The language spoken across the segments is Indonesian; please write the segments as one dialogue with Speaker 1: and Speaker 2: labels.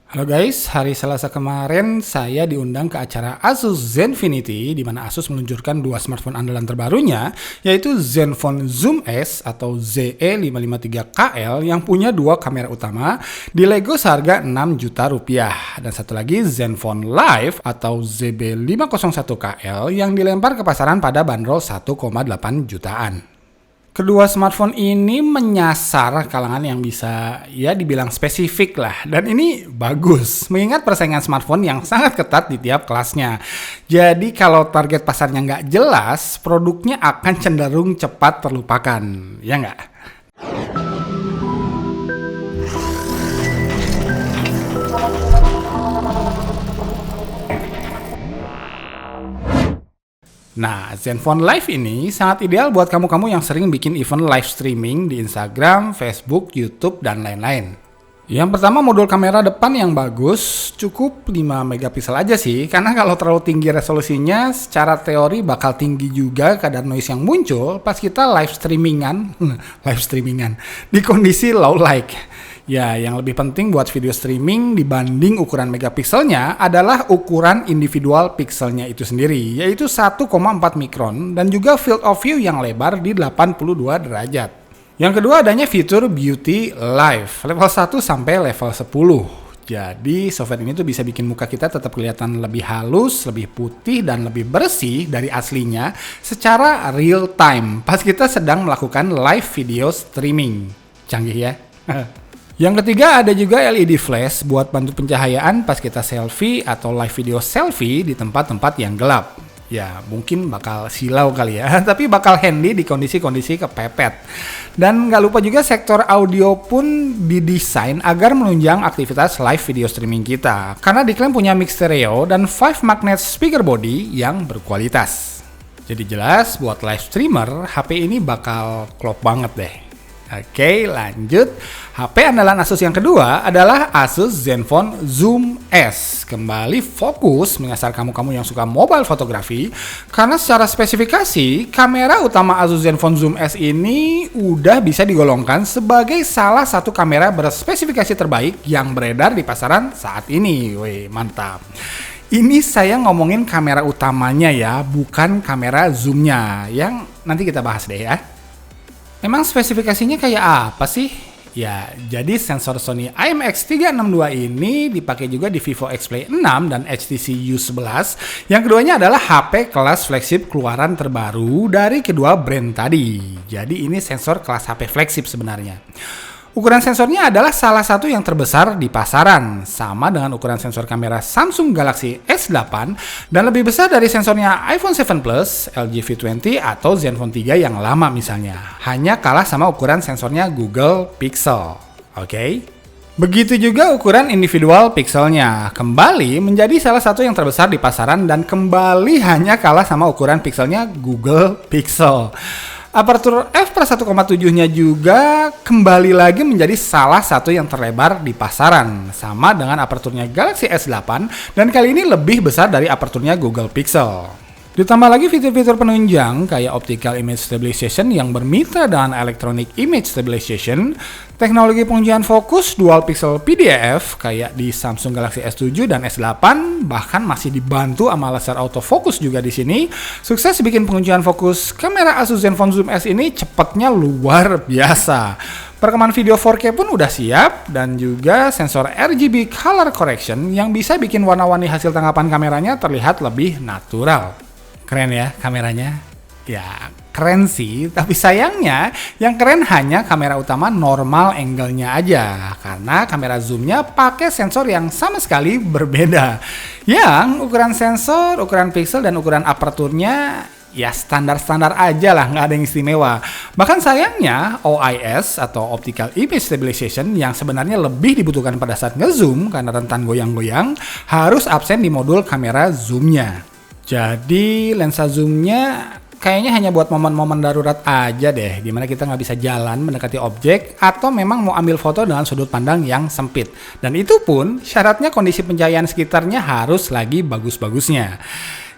Speaker 1: Halo guys, hari Selasa kemarin saya diundang ke acara Asus Zenfinity di mana Asus meluncurkan dua smartphone andalan terbarunya, yaitu Zenfone Zoom S atau ZE553KL yang punya dua kamera utama di Lego seharga 6 juta rupiah, dan satu lagi Zenfone Live atau ZB501KL yang dilempar ke pasaran pada bandrol 1,8 jutaan. Kedua smartphone ini menyasar kalangan yang bisa ya dibilang spesifik lah. Dan ini bagus, mengingat persaingan smartphone yang sangat ketat di tiap kelasnya. Jadi kalau target pasarnya nggak jelas, produknya akan cenderung cepat terlupakan. Ya nggak? Nah, Zenfone Live ini sangat ideal buat kamu-kamu yang sering bikin event live streaming di Instagram, Facebook, YouTube, dan lain-lain. Yang pertama, modul kamera depan yang bagus, cukup 5 megapiksel aja sih, karena kalau terlalu tinggi resolusinya, secara teori bakal tinggi juga kadar noise yang muncul pas kita live streamingan di kondisi low light. Ya, yang lebih penting buat video streaming dibanding ukuran megapikselnya adalah ukuran individual pikselnya itu sendiri, yaitu 1,4 mikron dan juga field of view yang lebar di 82 derajat. Yang kedua, adanya fitur Beauty Live level 1 sampai level 10. Jadi software ini tuh bisa bikin muka kita tetap kelihatan lebih halus, lebih putih, dan lebih bersih dari aslinya secara real time pas kita sedang melakukan live video streaming. Canggih ya? Yang ketiga, ada juga LED flash buat bantu pencahayaan pas kita selfie atau live video selfie di tempat-tempat yang gelap. Ya, mungkin bakal silau kali ya, tapi bakal handy di kondisi-kondisi kepepet. Dan gak lupa juga sektor audio pun didesain agar menunjang aktivitas live video streaming kita, karena diklaim punya mix stereo dan 5 magnet speaker body yang berkualitas. Jadi jelas buat live streamer, HP ini bakal klop banget deh. Oke, lanjut. HP andalan Asus yang kedua adalah Asus Zenfone Zoom S. Kembali fokus menyasar kamu-kamu yang suka mobile fotografi, karena secara spesifikasi, kamera utama Asus Zenfone Zoom S ini udah bisa digolongkan sebagai salah satu kamera berspesifikasi terbaik yang beredar di pasaran saat ini. Wih, mantap. Ini saya ngomongin kamera utamanya ya, bukan kamera zoomnya, yang nanti kita bahas deh ya. Emang spesifikasinya kayak apa sih? Ya, jadi sensor Sony IMX362 ini dipakai juga di Vivo X-Play 6 dan HTC U11. Yang keduanya adalah HP kelas flagship keluaran terbaru dari kedua brand tadi. Jadi ini sensor kelas HP flagship sebenarnya. Ukuran sensornya adalah salah satu yang terbesar di pasaran, sama dengan ukuran sensor kamera Samsung Galaxy S8 dan lebih besar dari sensornya iPhone 7 Plus, LG V20 atau Zenfone 3 yang lama misalnya. Hanya kalah sama ukuran sensornya Google Pixel. Oke? Begitu juga ukuran individual pixelnya, kembali menjadi salah satu yang terbesar di pasaran dan kembali hanya kalah sama ukuran pixelnya Google Pixel. Aperture f/1,7-nya juga kembali lagi menjadi salah satu yang terlebar di pasaran, sama dengan aperturnya Galaxy S8 dan kali ini lebih besar dari aperturnya Google Pixel. Ditambah lagi fitur-fitur penunjang kayak Optical Image Stabilization yang bermitra dengan Electronic Image Stabilization, teknologi pengujian fokus Dual Pixel PDAF kayak di Samsung Galaxy S7 dan S8, bahkan masih dibantu sama laser autofocus juga di sini. Sukses bikin pengujian fokus kamera Asus Zenfone Zoom S ini cepatnya luar biasa. Perekaman video 4K pun udah siap, dan juga sensor RGB Color Correction yang bisa bikin warna-warni hasil tangkapan kameranya terlihat lebih natural. Keren ya kameranya? Ya, keren sih, tapi sayangnya yang keren hanya kamera utama normal angle-nya aja, karena kamera zoom-nya pakai sensor yang sama sekali berbeda. Yang ukuran sensor, ukuran pixel, dan ukuran aperturnya ya standar-standar aja lah, nggak ada yang istimewa. Bahkan sayangnya OIS atau Optical Image Stabilization yang sebenarnya lebih dibutuhkan pada saat ngezoom karena rentan goyang-goyang, harus absen di modul kamera zoom-nya. Jadi lensa zoomnya kayaknya hanya buat momen-momen darurat aja deh, dimana kita nggak bisa jalan mendekati objek atau memang mau ambil foto dengan sudut pandang yang sempit. Dan itu pun syaratnya kondisi pencahayaan sekitarnya harus lagi bagus-bagusnya.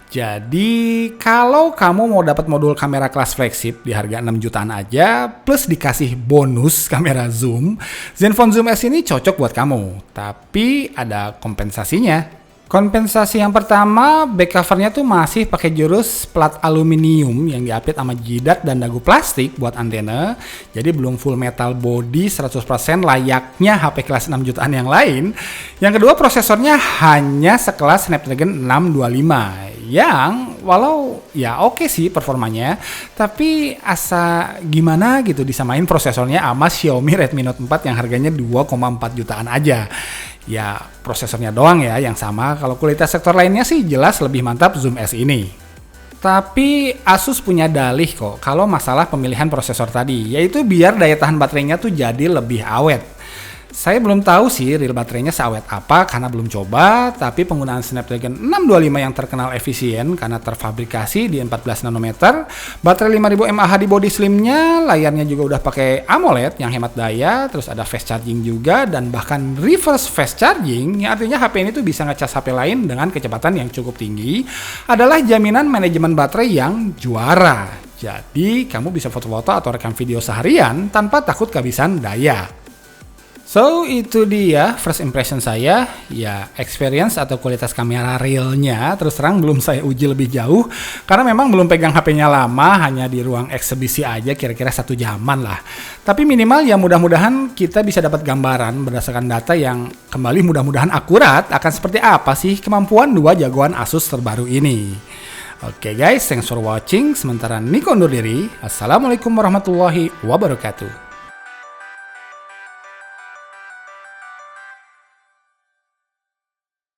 Speaker 1: Jadi kalau kamu mau dapat modul kamera kelas flagship di harga 6 jutaan aja plus dikasih bonus kamera zoom, Zenfone Zoom S ini cocok buat kamu. Tapi ada kompensasinya. Kompensasi yang pertama, back covernya tuh masih pakai jurus plat aluminium yang diapit sama jidat dan dagu plastik buat antena. Jadi belum full metal body 100% layaknya HP kelas 6 jutaan yang lain. Yang kedua, prosesornya hanya sekelas Snapdragon 625 yang walau ya oke sih performanya, tapi asa gimana gitu disamain prosesornya sama Xiaomi Redmi Note 4 yang harganya 2,4 jutaan aja. Ya prosesornya doang ya yang sama, kalau kualitas sektor lainnya sih jelas lebih mantap Zoom S ini. Tapi Asus punya dalih kok kalau masalah pemilihan prosesor tadi, yaitu biar daya tahan baterainya tuh jadi lebih awet. Saya belum tahu sih real baterainya seawet apa karena belum coba, tapi penggunaan Snapdragon 625 yang terkenal efisien karena terfabrikasi di 14 nanometer, baterai 5000 mAh di body slimnya, layarnya juga udah pakai AMOLED yang hemat daya, terus ada fast charging juga dan bahkan reverse fast charging, yang artinya HP ini tuh bisa ngecas HP lain dengan kecepatan yang cukup tinggi, adalah jaminan manajemen baterai yang juara. Jadi kamu bisa foto-foto atau rekam video seharian tanpa takut kehabisan daya. So, itu dia first impression saya. Ya, experience atau kualitas kamera realnya terus terang belum saya uji lebih jauh karena memang belum pegang HP-nya lama, hanya di ruang eksebisi aja kira-kira 1 jaman lah. Tapi minimal ya mudah-mudahan kita bisa dapat gambaran berdasarkan data yang kembali mudah-mudahan akurat akan seperti apa sih kemampuan dua jagoan Asus terbaru ini. Oke guys, thanks for watching. Sementara Niko undur diri. Assalamualaikum warahmatullahi wabarakatuh.